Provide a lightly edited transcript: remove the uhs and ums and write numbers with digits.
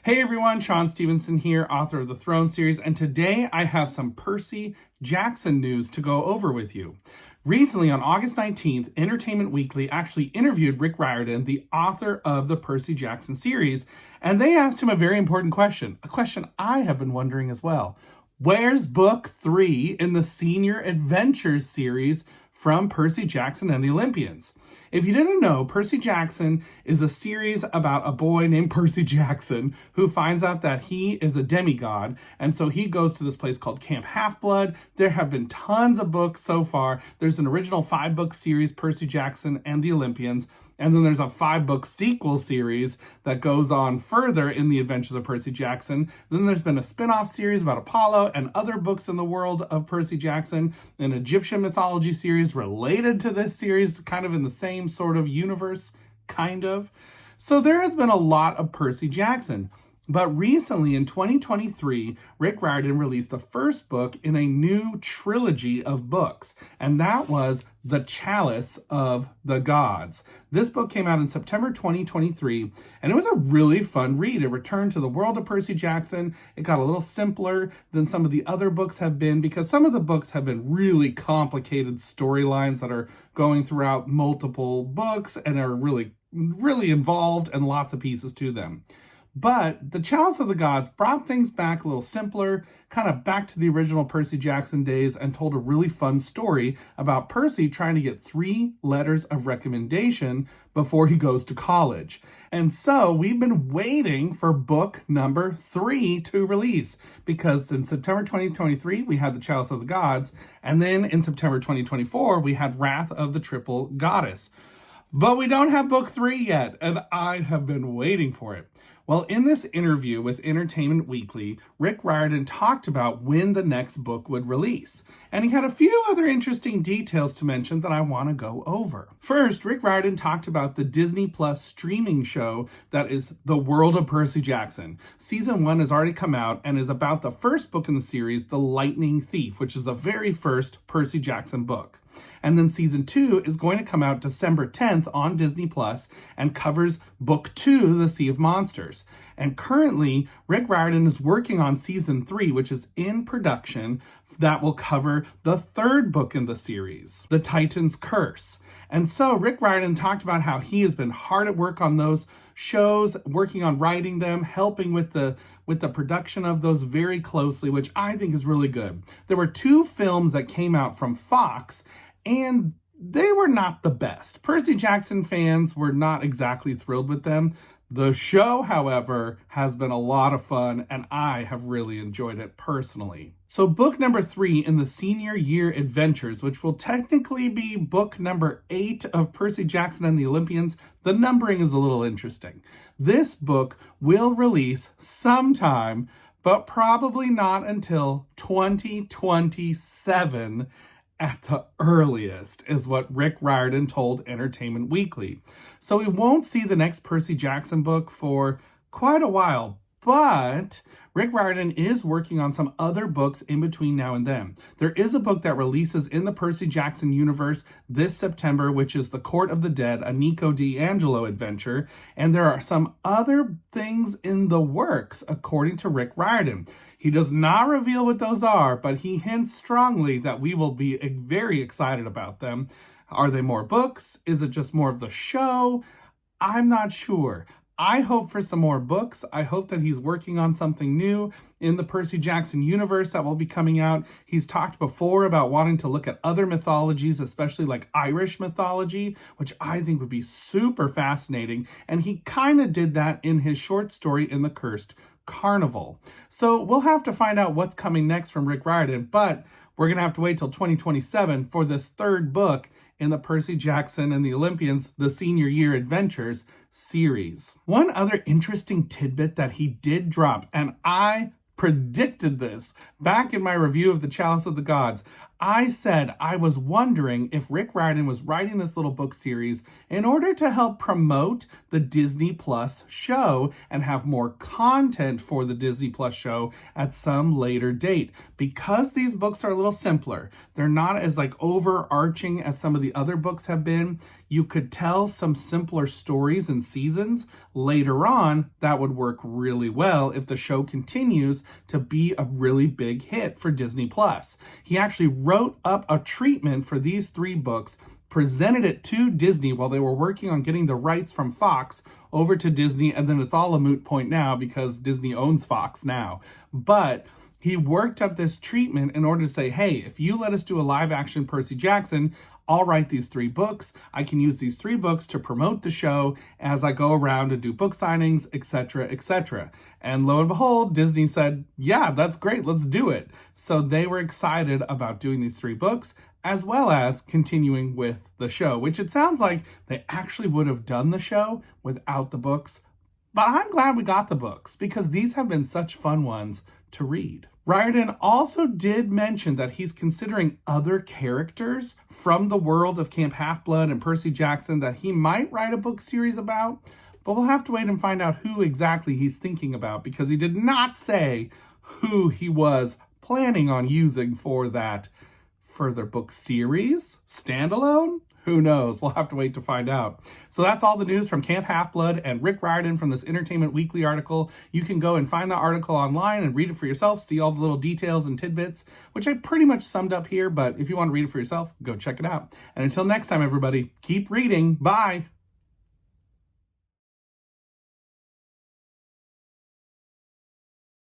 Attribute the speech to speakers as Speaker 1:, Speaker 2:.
Speaker 1: Hey everyone, Shaun Stevenson here, author of the Throne series, and today I have some Percy Jackson news to go over with you. Recently, on August 19th, Entertainment Weekly actually interviewed Rick Riordan, the author of the Percy Jackson series, and they asked him a very important question, a question I have been wondering as well. Where's book 3 in the Senior Adventures series from Percy Jackson and the Olympians? If you didn't know, Percy Jackson is a series about a boy named Percy Jackson who finds out that he is a demigod, and so he goes to this place called Camp Half-Blood. There have been tons of books so far. There's an original 5-book series, Percy Jackson and the Olympians, and then there's a 5-book sequel series that goes on further in the adventures of Percy Jackson. Then there's been a spin-off series about Apollo and other books in the world of Percy Jackson, an Egyptian mythology series related to this series, kind of in the same sort of universe, kind of. So there has been a lot of Percy Jackson. But recently, in 2023, Rick Riordan released the first book in a new trilogy of books, and that was The Chalice of the Gods. This book came out in September 2023, and it was a really fun read. It returned to the world of Percy Jackson. It got a little simpler than some of the other books have been, because some of the books have been really complicated storylines that are going throughout multiple books and are really, really involved and lots of pieces to them. But The Chalice of the Gods brought things back a little simpler, kind of back to the original Percy Jackson days, and told a really fun story about Percy trying to get 3 letters of recommendation before he goes to college. And so we've been waiting for book number 3 to release, because in September 2023, we had The Chalice of the Gods, and then in September 2024, we had Wrath of the Triple Goddess. But we don't have book 3 yet, and I have been waiting for it. Well, in this interview with Entertainment Weekly, Rick Riordan talked about when the next book would release. And he had a few other interesting details to mention that I want to go over. First, Rick Riordan talked about the Disney Plus streaming show that is The World of Percy Jackson. Season 1 has already come out and is about the first book in the series, The Lightning Thief, which is the very first Percy Jackson book. And then season 2 is going to come out December 10th on Disney Plus and covers book 2, The Sea of Monsters. And currently, Rick Riordan is working on season 3, which is in production, that will cover the 3rd book in the series, The Titan's Curse. And so Rick Riordan talked about how he has been hard at work on those shows, working on writing them, helping with the production of those very closely, which I think is really good. There were 2 films that came out from Fox, and they were not the best. Percy Jackson fans were not exactly thrilled with them. The show, however, has been a lot of fun, and I have really enjoyed it personally. So book number 3 in the Senior Year Adventures, which will technically be book number 8 of Percy Jackson and the Olympians, the numbering is a little interesting. This book will release sometime, but probably not until 2027 at the earliest, is what Rick Riordan told Entertainment Weekly. So we won't see the next Percy Jackson book for quite a while, but Rick Riordan is working on some other books in between now and then. There is a book that releases in the Percy Jackson universe this September, which is The Court of the Dead, a Nico D'Angelo adventure, and there are some other things in the works, according to Rick Riordan. He does not reveal what those are, but he hints strongly that we will be very excited about them. Are they more books? Is it just more of the show? I'm not sure. I hope for some more books. I hope that he's working on something new in the Percy Jackson universe that will be coming out. He's talked before about wanting to look at other mythologies, especially like Irish mythology, which I think would be super fascinating. And he kind of did that in his short story In the Cursed Carnival. So we'll have to find out what's coming next from Rick Riordan, but we're going to have to wait till 2027 for this 3rd book in the Percy Jackson and the Olympians, the Senior Year Adventures series. One other interesting tidbit that he did drop, and I predicted this back in my review of The Chalice of the Gods. I said I was wondering if Rick Riordan was writing this little book series in order to help promote the Disney Plus show and have more content for the Disney Plus show at some later date. Because these books are a little simpler, they're not as overarching as some of the other books have been. You could tell some simpler stories and seasons later on that would work really well if the show continues to be a really big hit for Disney Plus. He actually wrote up a treatment for these 3 books, presented it to Disney while they were working on getting the rights from Fox over to Disney, and then it's all a moot point now because Disney owns Fox now. But he worked up this treatment in order to say, hey, if you let us do a live action Percy Jackson, I'll write these 3 books. I can use these 3 books to promote the show as I go around and do book signings, etc., etc. And lo and behold, Disney said, yeah, that's great, let's do it. So they were excited about doing these 3 books, as well as continuing with the show, which it sounds like they actually would have done the show without the books. But I'm glad we got the books because these have been such fun ones to read. Riordan also did mention that he's considering other characters from the world of Camp Half-Blood and Percy Jackson that he might write a book series about, but we'll have to wait and find out who exactly he's thinking about because he did not say who he was planning on using for that further book series. Standalone? Who knows? We'll have to wait to find out. So that's all the news from Camp Half-Blood and Rick Riordan from this Entertainment Weekly article. You can go and find the article online and read it for yourself, see all the little details and tidbits, which I pretty much summed up here, but if you want to read it for yourself, go check it out. And until next time, everybody, keep reading. Bye!